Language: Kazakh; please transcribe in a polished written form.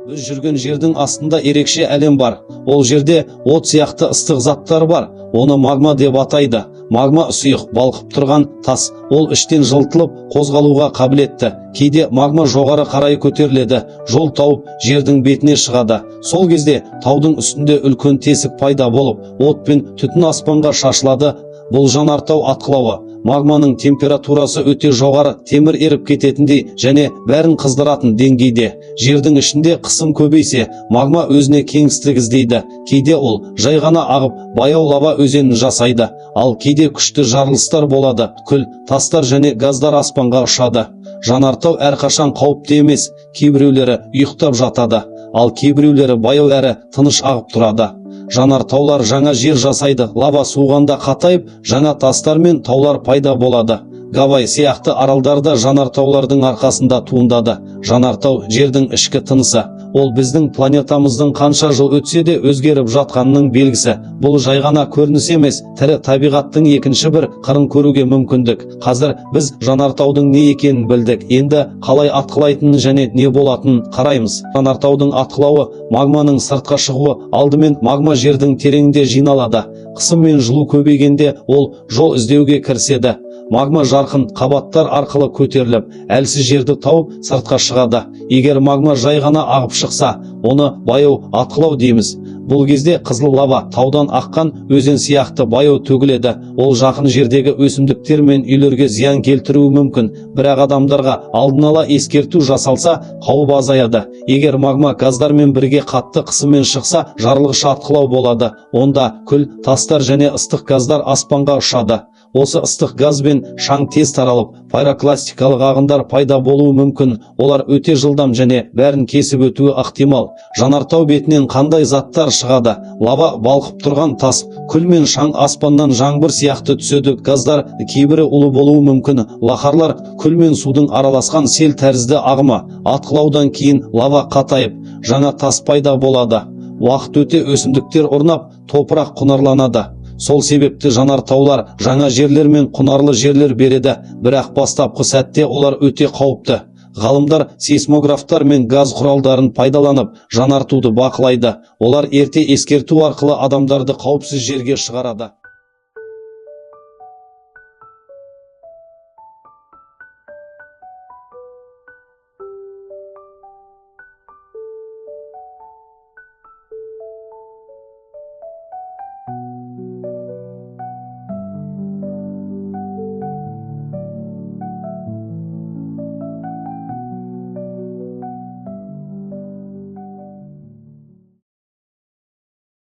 Біз жүрген жердің астында ерекше әлем бар. Ол жерде от сияқты ыстық заттар бар. Оны магма деп атайды. Магма сұйық балқып тұрған тас. Ол іштен жылтылып қозғалуға қабілетті. Кейде магма жоғары қарай көтеріледі, жол тауып жердің бетіне шығады. Сол кезде таудың үстінде үлкен тесік пайда болып, от пен түтін аспанға шашылады. Бұл жанартау атқылауы. Магманың температурасы өте жоғары, темір еріп кететіндей және бәрін қыздыратын деңгейде. Жердің ішінде қысым көбейсе, магма өзіне кеңістік іздейді. Кейде ол жай ғана ағып, баяу лава өзенін жасайды. Ал кейде күшті жарылыстар болады, күл, тастар және газдар аспанға ұшады. Жанартау әрқашан қауіпті емес, кейбіреулері ұйықтап жатады, ал кейбіреулері баяу әрі тыныш ағып тұрады. Жанартаулар жаңа жер жасайды, лава суығанда қатайып, жаңа тастар мен таулар пайда болады. Гавай сияқты аралдарда жанартаулардың арқасында туындады. Жанартау жердің ішкі тынысы. Ол біздің планетамыздың қанша жыл өтсе де өзгеріп жатқанының белгісі. Бұл жай ғана көрініс емес, тірі табиғаттың екінші бір қырын көруге мүмкіндік. Қазір біз жанартаудың не екенін білдік. Енді қалай атқылайтынын және не болатынын қараймыз. Жанартаудың атқылауы, магманың сыртқа шығуы, алдымен магма жердің тереңінде жиналады. Қысым мен жылу көбейгенде ол жол іздеуге кіріседі. Магма жарқын қабаттар арқылы көтеріліп, әлсіз жерді тауып сыртқа шығады. Егер магма жай ғана ағып шықса, оны баяу атқылау дейміз. Бұл кезде қызыл лава таудан аққан өзен сияқты баяу төгіледі. Ол жақын жердегі өсімдіктер мен үйлерге зиян келтіруі мүмкін. Бірақ адамдарға алдын ала ескерту жасалса, қауіп азаяды. Егер магма газдармен бірге қатты қысыммен шықса, жарылғыш атқылау болады. Онда күл, тастар және ыстық газдар аспанға ұшады. Осы ыстық газ бен шаң тез таралып, пирокластикалық ағындар пайда болуы мүмкін. Олар өте жылдам және бәрін кесіп өтуі ықтимал. Жанартау бетінен қандай заттар шығады? Лава, балқып тұрған тас, күл мен шаң, аспаннан жаңбыр сияқты түседі. Газдар кейбірі улы болуы мүмкін. Лахарлар күл мен судың араласқан сел тәрізді ағымы. Атқылаудан кейін лава қатайып, жаңа тас пайда болады. Уақыт өте өсімдіктер орнап, топырақ құнарланады. Сол себепті жанартаулар жаңа жерлер мен құнарлы жерлер береді, бірақ бастапқы сәтте олар өте қауіпті. Ғалымдар сейсмографтар мен газ құралдарын пайдаланып, жанартуды бақылайды. Олар ерте ескерту арқылы адамдарды қауіпсіз жерге шығарады.